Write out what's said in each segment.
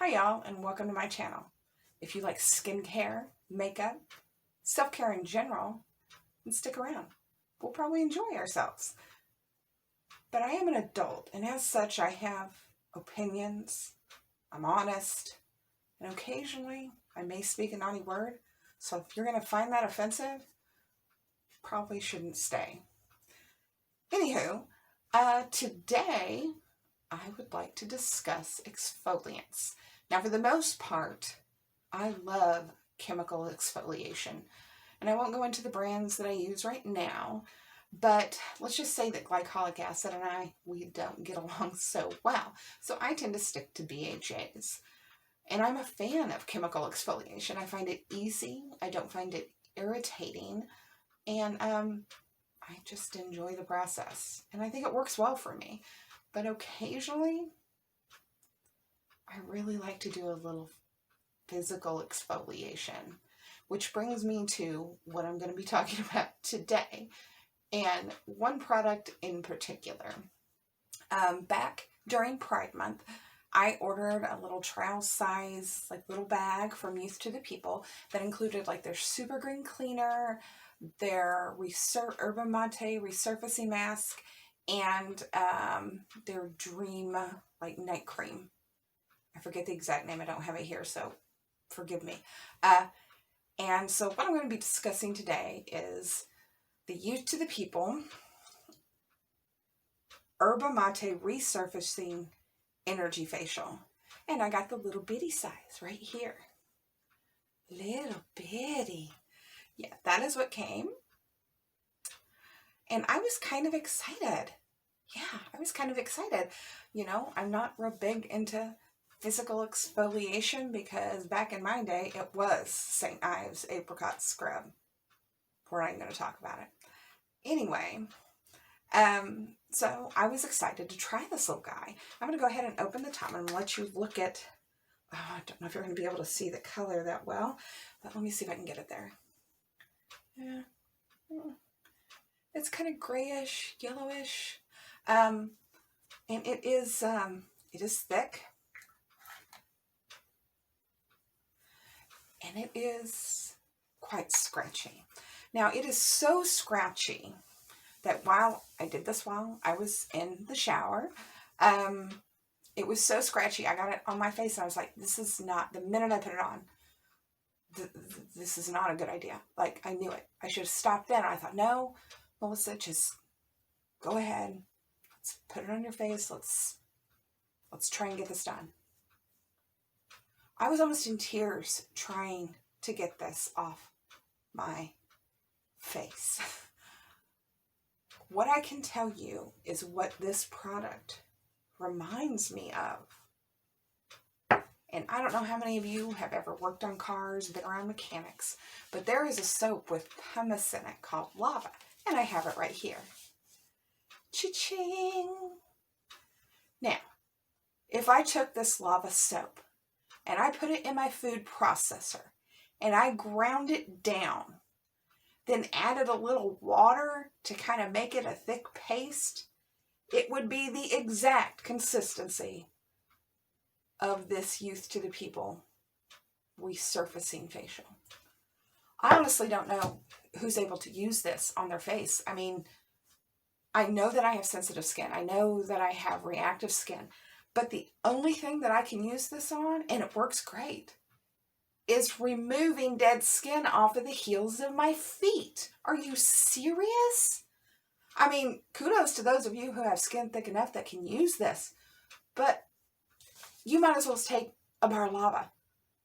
Hi y'all, and welcome to my channel. If you like skincare, makeup, self-care in general, then stick around. We'll probably enjoy ourselves. But I am an adult, and as such I have opinions, I'm honest, and occasionally I may speak a naughty word, so if you're going to find that offensive, you probably shouldn't stay. Anywho, today I would like to discuss exfoliants. Now, for the most part, I love chemical exfoliation, and I won't go into the brands that I use right now, but let's just say that glycolic acid and we don't get along so well, so I tend to stick to BHAs. And I'm a fan of chemical exfoliation. I find it easy, I don't find it irritating, and I just enjoy the process, and I think it works well for me. But occasionally, I really like to do a little physical exfoliation, which brings me to what I'm going to be talking about today, and one product in particular. Back during Pride Month, I ordered a little trial size, little bag from Youth to the People that included their Super Green Cleaner, their Yerba Mate Resurfacing Mask, and their Dream night cream. I forget the exact name. I don't have it here, so forgive me. And so what I'm going to be discussing today is the Youth to the People Yerba Mate Resurfacing Energy Facial. And I got the little bitty size right here. Little bitty. Yeah, that is what came. And I was kind of excited. Yeah, I was kind of excited. You know, I'm not real big into physical exfoliation because back in my day, it was St. Ives Apricot Scrub. We're not even going to talk about it. Anyway, so I was excited to try this little guy. I'm going to go ahead and open the top and let you look at, I don't know if you're going to be able to see the color that well, but let me see if I can get it there. Yeah. It's kind of grayish, yellowish, and it is thick, and it is quite scratchy. Now, it is so scratchy that while I was in the shower, it was so scratchy, I got it on my face, and I was like, this is not, the minute I put it on, this is not a good idea. I knew it. I should have stopped then. I thought, no, Melissa, just go ahead. Let's put it on your face. Let's try and get this done. I was almost in tears trying to get this off my face. What I can tell you is what this product reminds me of. And I don't know how many of you have ever worked on cars, been around mechanics, but there is a soap with pumice in it called Lava, and I have it right here. Cha-ching! Now, if I took this Lava soap and I put it in my food processor and I ground it down, then added a little water to kind of make it a thick paste, it would be the exact consistency of this Youth to the People Resurfacing Facial. I honestly don't know who's able to use this on their face. I mean, I know that I have sensitive skin. I know that I have reactive skin. But the only thing that I can use this on, and it works great, is removing dead skin off of the heels of my feet. Are you serious? I mean, kudos to those of you who have skin thick enough that can use this. But you might as well take a bar of Lava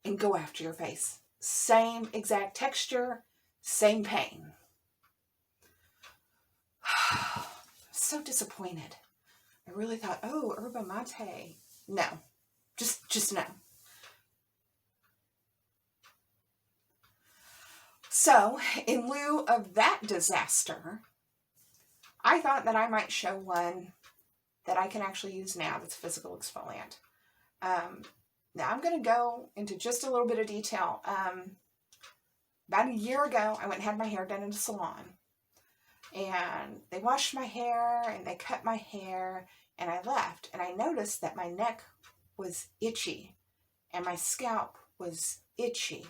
and go after your face. Same exact texture, same pain. So disappointed. I really thought, oh, Yerba Mate. No, just no. So, in lieu of that disaster, I thought that I might show one that I can actually use now that's physical exfoliant. Now I'm going to go into just a little bit of detail. About a year ago, I went and had my hair done in a salon. And they washed my hair and they cut my hair and I left. And I noticed that my neck was itchy and my scalp was itchy.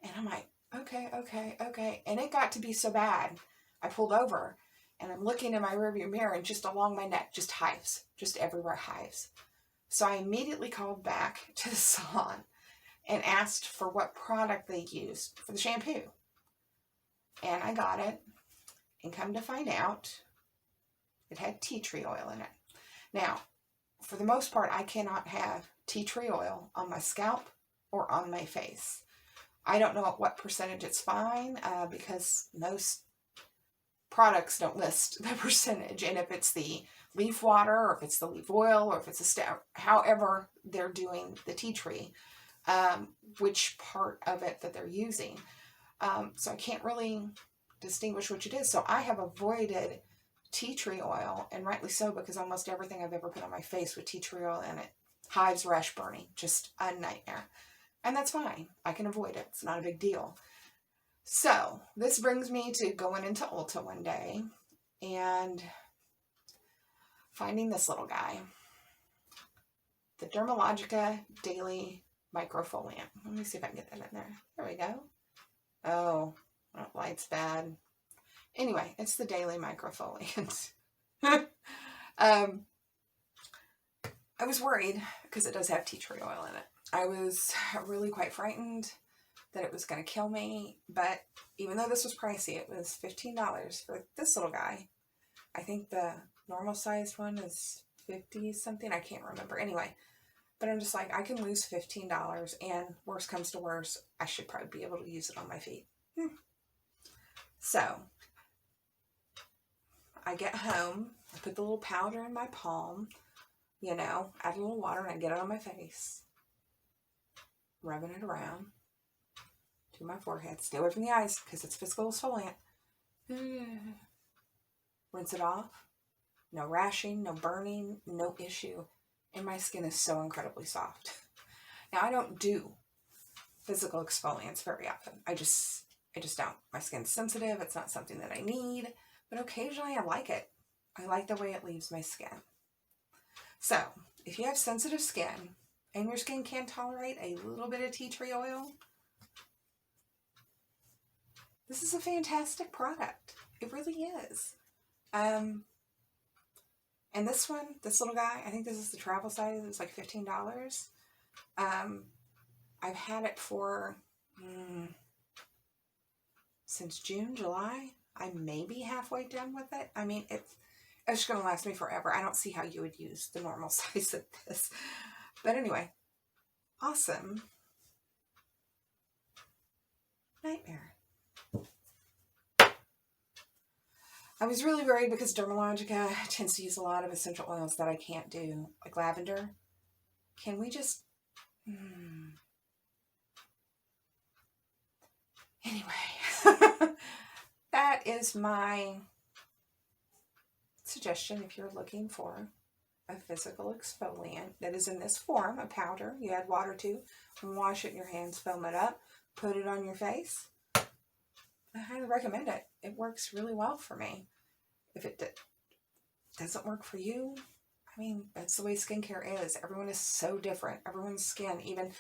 And I'm like, okay. And it got to be so bad. I pulled over and I'm looking in my rearview mirror and just along my neck, just hives, just everywhere hives. So I immediately called back to the salon and asked for what product they used for the shampoo. And I got it, and come to find out, it had tea tree oil in it. Now, for the most part, I cannot have tea tree oil on my scalp or on my face. I don't know at what percentage it's fine, because most products don't list the percentage. And if it's the leaf water, or if it's the leaf oil, or if it's however they're doing the tea tree, which part of it that they're using. So I can't really distinguish which it is. So I have avoided tea tree oil, and rightly so, because almost everything I've ever put on my face with tea tree oil in it, hives, rash, burning, just a nightmare. And that's fine. I can avoid it. It's not a big deal. So this brings me to going into Ulta one day and finding this little guy, the Dermalogica Daily Microfoliant. Let me see if I can get that in there. There we go. Oh, light's bad. Anyway, it's the Daily Microfoliant. I was worried because it does have tea tree oil in it. I was really quite frightened that it was going to kill me, but even though this was pricey, it was $15 for this little guy. I think the normal sized one is 50 something. I can't remember. Anyway, but I'm just like, I can lose $15, and worst comes to worst, I should probably be able to use it on my feet. So I get home, I put the little powder in my palm, you know, add a little water, and I get it on my face, rubbing it around to my forehead. Stay away from the eyes because it's physical exfoliant. Rinse it off. No rashing, no burning, no issue. And my skin is so incredibly soft. Now, I don't do physical exfoliants very often. I just don't. My skin's sensitive. It's not something that I need. But occasionally I like it. I like the way it leaves my skin. So, if you have sensitive skin and your skin can't tolerate a little bit of tea tree oil, this is a fantastic product. It really is. And this one, this little guy, I think this is the travel size. It's like $15. I've had it for since June, July. I may be halfway done with it. I mean, it's just going to last me forever. I don't see how you would use the normal size of this. But anyway, awesome. Nightmare. I was really worried because Dermalogica tends to use a lot of essential oils that I can't do, like lavender. Can we just... Anyway, that is my suggestion if you're looking for a physical exfoliant that is in this form, a powder. You add water to, wash it in your hands, foam it up, put it on your face. I highly recommend it. It works really well for me. If it doesn't work for you, I mean, that's the way skincare is. Everyone is so different. Everyone's skin, even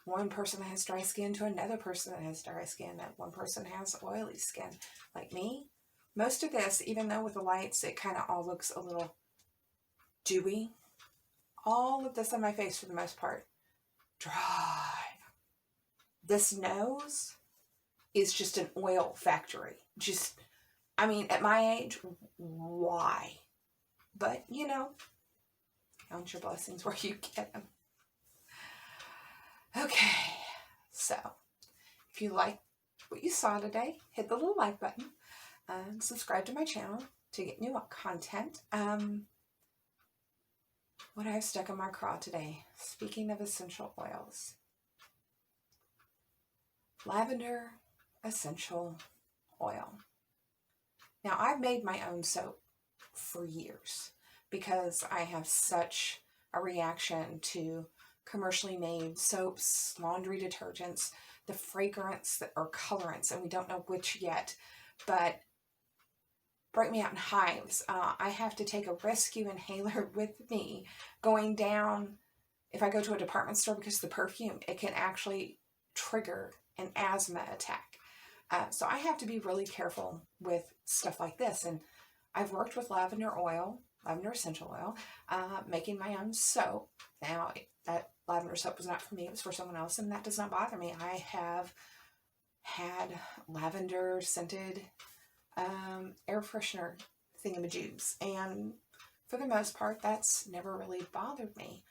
one person that has dry skin to another person that has dry skin, and one person has oily skin. Like me, most of this, even though with the lights, it kind of all looks a little dewy. All of this on my face, for the most part, dry. This nose is just an oil factory. Just, I mean, at my age, why? But, you know, count your blessings where you get them. Okay, so if you like what you saw today, hit the little like button and subscribe to my channel to get new content. What I have stuck in my craw today, speaking of essential oils. Lavender essential oil. Now, I've made my own soap for years because I have such a reaction to commercially made soaps, laundry detergents, the fragrance or colorants, and we don't know which yet, but break me out in hives. I have to take a rescue inhaler with me going down if I go to a department store, because the perfume, it can actually trigger an asthma attack. So I have to be really careful with stuff like this. And I've worked with lavender essential oil, making my own soap. Now, that lavender soap was not for me, it was for someone else, and that does not bother me. I have had lavender scented air freshener thingamajubes, and for the most part, that's never really bothered me.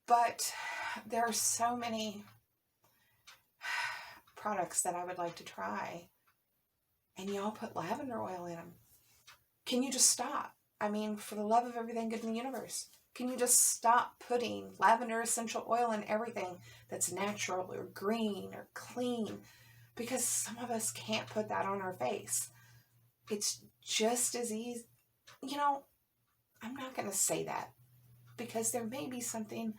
But there are so many products that I would like to try, and y'all put lavender oil in them. Can you just stop? I mean, for the love of everything good in the universe, can you just stop putting lavender essential oil in everything that's natural or green or clean? Because some of us can't put that on our face. It's just as easy. You know, I'm not going to say that, because there may be something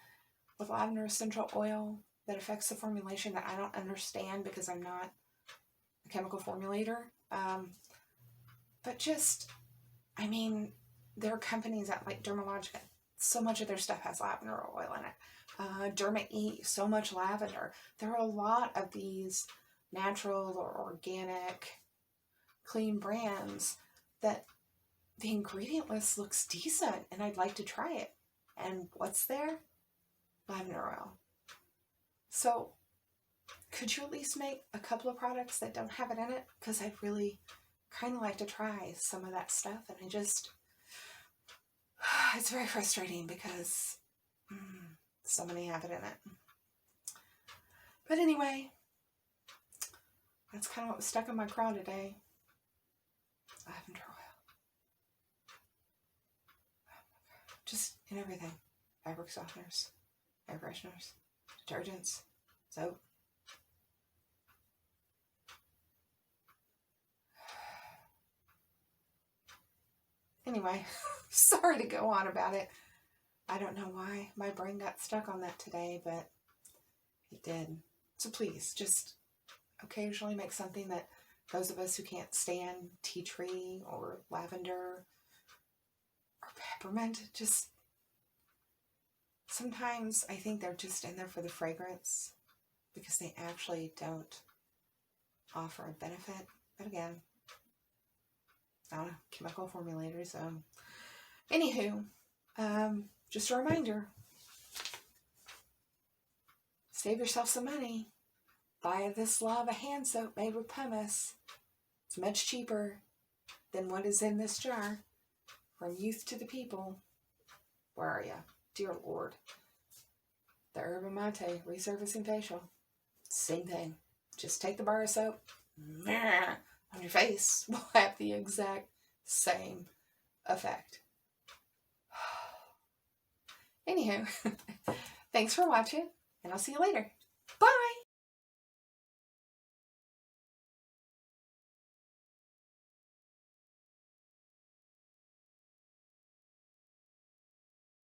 with lavender essential oil that affects the formulation that I don't understand, because I'm not a chemical formulator. But just, I mean, there are companies that, like Dermalogica, so much of their stuff has lavender oil in it. Derma E, so much lavender. There are a lot of these natural or organic, clean brands that the ingredient list looks decent, and I'd like to try it. And what's there? Lavender oil. So, could you at least make a couple of products that don't have it in it? Because I'd really kind of like to try some of that stuff, and it's very frustrating because so many have it in it. But anyway, that's kind of what was stuck in my craw today. Lavender oil. Just in everything. Fabric softeners, air fresheners, detergents, soap. Anyway, sorry to go on about it. I don't know why my brain got stuck on that today, but it did. So please, just occasionally make something that those of us who can't stand tea tree or lavender or peppermint, just sometimes I think they're just in there for the fragrance, because they actually don't offer a benefit. But again, I don't know, chemical formulators. Anywho, just a reminder, save yourself some money. Buy this lava hand soap made with pumice. It's much cheaper than what is in this jar. From youth to the people. Where are you? Dear Lord. The Yerba Mate Resurfacing Facial. Same thing. Just take the bar of soap on your face. Will have the exact same effect. Anywho, thanks for watching, and I'll see you later.